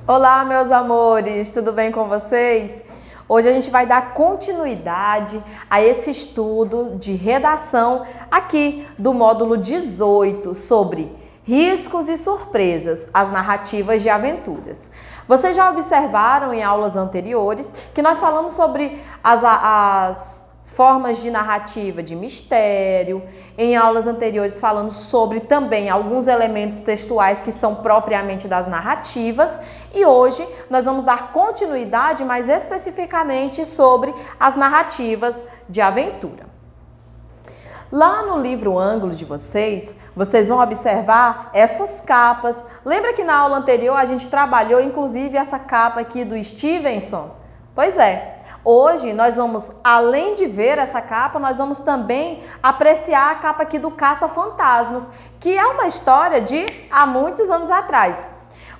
Olá, meus amores, tudo bem com vocês? Hoje a gente vai dar continuidade a esse estudo de redação aqui do módulo 18 sobre riscos e surpresas, as narrativas de aventuras. Vocês já observaram em aulas anteriores que nós falamos sobre as formas de narrativa de mistério. Em aulas anteriores falamos sobre também alguns elementos textuais que são propriamente das narrativas. E hoje nós vamos dar continuidade mais especificamente sobre as narrativas de aventura. Lá no livro Ângulo de vocês vão observar essas capas. Lembra que na aula anterior a gente trabalhou inclusive essa capa aqui do Stevenson? Pois é. Hoje nós vamos, além de ver essa capa, nós vamos também apreciar a capa aqui do Caça-Fantasmas, que é uma história de há muitos anos atrás.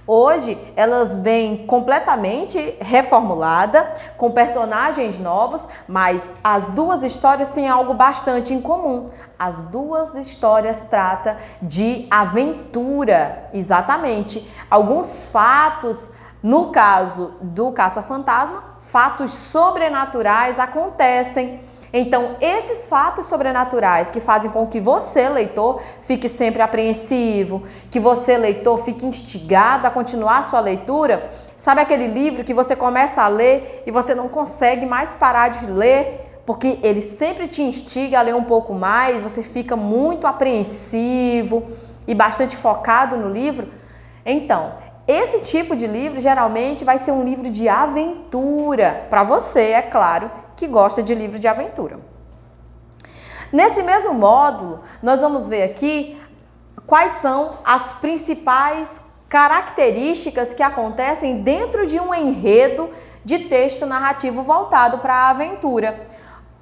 Hoje elas vêm completamente reformulada, com personagens novos, mas as duas histórias têm algo bastante em comum. As duas histórias tratam de aventura, exatamente. Alguns fatos, no caso do Caça-Fantasma, fatos sobrenaturais acontecem. Então, esses fatos sobrenaturais que fazem com que você, leitor, fique sempre apreensivo, que você, leitor, fique instigado a continuar a sua leitura. Sabe aquele livro que você começa a ler e você não consegue mais parar de ler, porque ele sempre te instiga a ler um pouco mais, você fica muito apreensivo e bastante focado no livro? Então, esse tipo de livro geralmente vai ser um livro de aventura, para você, é claro, que gosta de livro de aventura. Nesse mesmo módulo, nós vamos ver aqui quais são as principais características que acontecem dentro de um enredo de texto narrativo voltado para a aventura.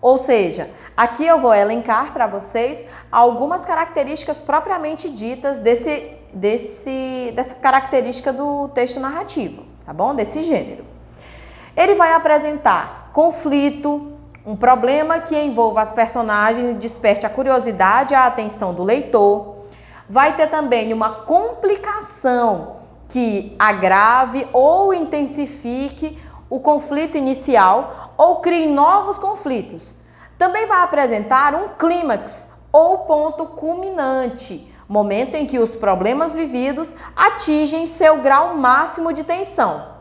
Ou seja, aqui eu vou elencar para vocês algumas características propriamente ditas dessa característica do texto narrativo, tá bom? Desse gênero. Ele vai apresentar conflito, um problema que envolva as personagens e desperte a curiosidade e a atenção do leitor. Vai ter também uma complicação que agrave ou intensifique o conflito inicial ou crie novos conflitos. Também vai apresentar um clímax ou ponto culminante, momento em que os problemas vividos atingem seu grau máximo de tensão.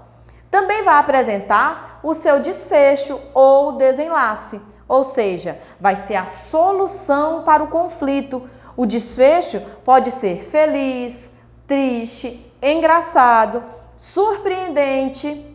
Também vai apresentar o seu desfecho ou desenlace, ou seja, vai ser a solução para o conflito. O desfecho pode ser feliz, triste, engraçado, surpreendente,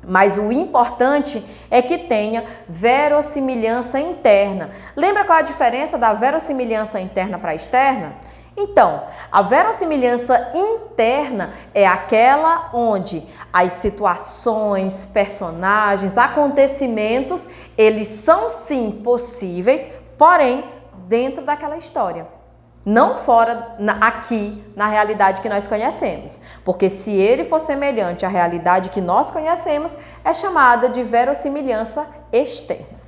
mas o importante é que tenha verossimilhança interna. Lembra qual é a diferença da verossimilhança interna para externa? Então, a verossimilhança interna é aquela onde as situações, personagens, acontecimentos, eles são sim possíveis, porém dentro daquela história. Não fora, aqui, na realidade que nós conhecemos. Porque se ele for semelhante à realidade que nós conhecemos, é chamada de verossimilhança externa.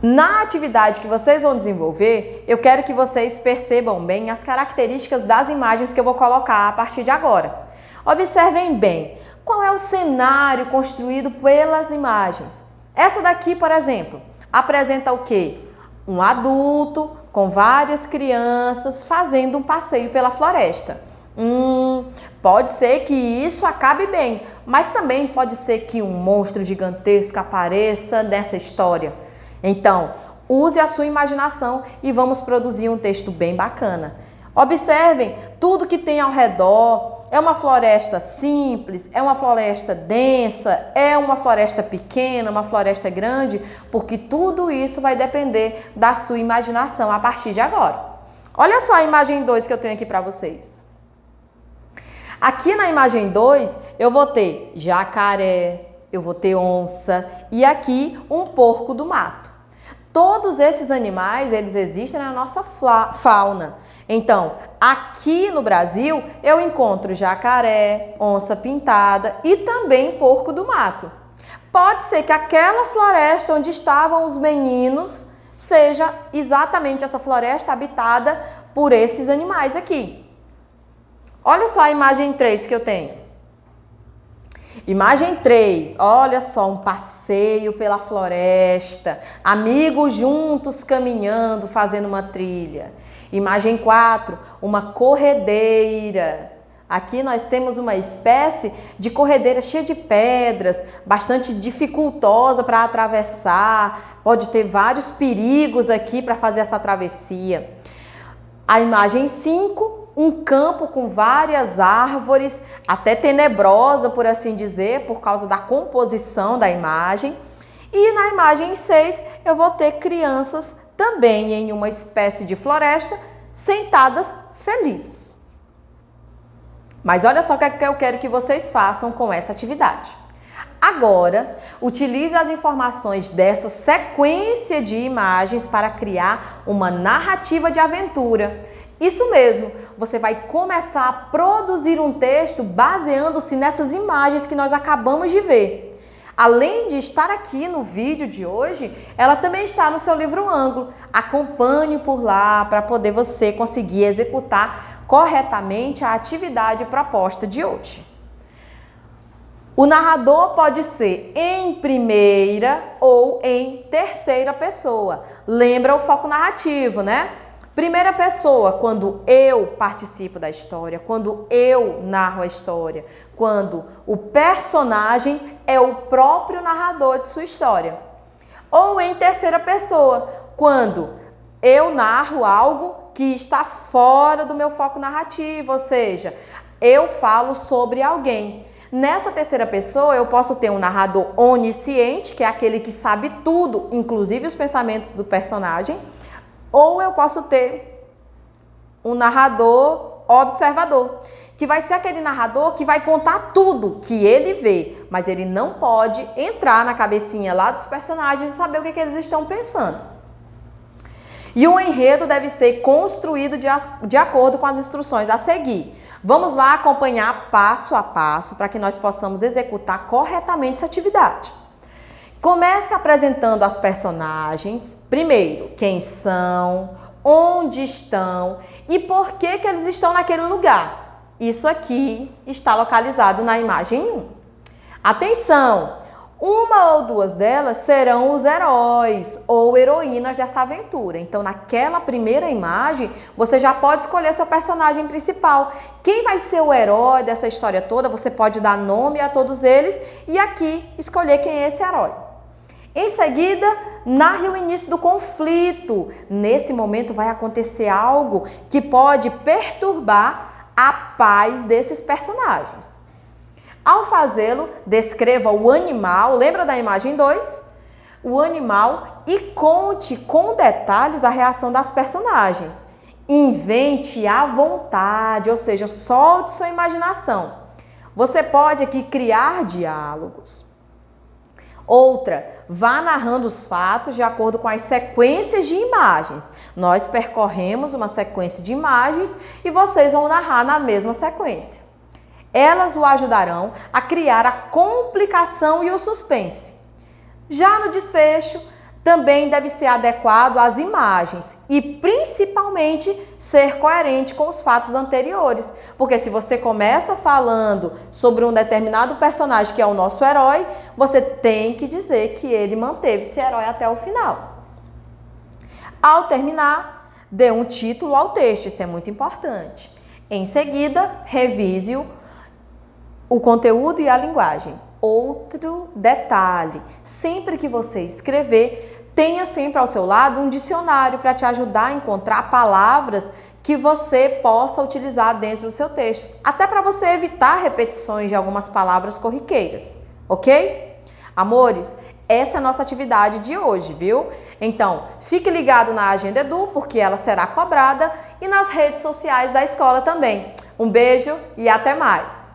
Na atividade que vocês vão desenvolver, eu quero que vocês percebam bem as características das imagens que eu vou colocar a partir de agora. Observem bem, qual é o cenário construído pelas imagens? Essa daqui, por exemplo, apresenta o quê? Um adulto com várias crianças fazendo um passeio pela floresta. Pode ser que isso acabe bem, mas também pode ser que um monstro gigantesco apareça nessa história. Então, use a sua imaginação e vamos produzir um texto bem bacana. Observem tudo que tem ao redor. É uma floresta simples, é uma floresta densa, é uma floresta pequena, uma floresta grande, porque tudo isso vai depender da sua imaginação a partir de agora. Olha só a imagem 2 que eu tenho aqui para vocês. Aqui na imagem 2, eu vou ter jacaré, eu vou ter onça e aqui um porco do mato. Todos esses animais, eles existem na nossa fauna. Então, aqui no Brasil, eu encontro jacaré, onça pintada e também porco do mato. Pode ser que aquela floresta onde estavam os meninos seja exatamente essa floresta habitada por esses animais aqui. Olha só a imagem 3 que eu tenho. Imagem 3, olha só, um passeio pela floresta, amigos juntos caminhando, fazendo uma trilha. Imagem 4, uma corredeira. Aqui nós temos uma espécie de corredeira cheia de pedras, bastante dificultosa para atravessar, pode ter vários perigos aqui para fazer essa travessia. A imagem 5, um campo com várias árvores, até tenebrosa, por assim dizer, por causa da composição da imagem. E na imagem 6, eu vou ter crianças também em uma espécie de floresta, sentadas felizes. Mas olha só o que eu quero que vocês façam com essa atividade. Agora, utilize as informações dessa sequência de imagens para criar uma narrativa de aventura. Isso mesmo, você vai começar a produzir um texto baseando-se nessas imagens que nós acabamos de ver. Além de estar aqui no vídeo de hoje, ela também está no seu livro Ângulo. Acompanhe por lá para poder você conseguir executar corretamente a atividade proposta de hoje. O narrador pode ser em primeira ou em terceira pessoa. Lembra o foco narrativo, né? Primeira pessoa, quando eu participo da história, quando eu narro a história, quando o personagem é o próprio narrador de sua história. Ou em terceira pessoa, quando eu narro algo que está fora do meu foco narrativo, ou seja, eu falo sobre alguém. Nessa terceira pessoa, eu posso ter um narrador onisciente, que é aquele que sabe tudo, inclusive os pensamentos do personagem, ou eu posso ter um narrador observador, que vai ser aquele narrador que vai contar tudo que ele vê, mas ele não pode entrar na cabecinha lá dos personagens e saber o que eles estão pensando. E o enredo deve ser construído de acordo com as instruções a seguir. Vamos lá acompanhar passo a passo para que nós possamos executar corretamente essa atividade. Comece apresentando as personagens. Primeiro, quem são, onde estão e por que eles estão naquele lugar. Isso aqui está localizado na imagem 1. Atenção! Uma ou duas delas serão os heróis ou heroínas dessa aventura. Então, naquela primeira imagem, você já pode escolher seu personagem principal. Quem vai ser o herói dessa história toda, você pode dar nome a todos eles e aqui escolher quem é esse herói. Em seguida, narre o início do conflito. Nesse momento vai acontecer algo que pode perturbar a paz desses personagens. Ao fazê-lo, descreva o animal, lembra da imagem 2? O animal e conte com detalhes a reação das personagens. Invente à vontade, ou seja, solte sua imaginação. Você pode aqui criar diálogos. Outra, vá narrando os fatos de acordo com as sequências de imagens. Nós percorremos uma sequência de imagens e vocês vão narrar na mesma sequência. Elas o ajudarão a criar a complicação e o suspense. Já no desfecho, também deve ser adequado às imagens e principalmente ser coerente com os fatos anteriores. Porque se você começa falando sobre um determinado personagem que é o nosso herói, você tem que dizer que ele manteve esse herói até o final. Ao terminar, dê um título ao texto, isso é muito importante. Em seguida, revise o conteúdo e a linguagem. Outro detalhe, sempre que você escrever, tenha sempre ao seu lado um dicionário para te ajudar a encontrar palavras que você possa utilizar dentro do seu texto, até para você evitar repetições de algumas palavras corriqueiras, ok? Amores, essa é a nossa atividade de hoje, viu? Então, fique ligado na Agenda Edu, porque ela será cobrada, e nas redes sociais da escola também. Um beijo e até mais!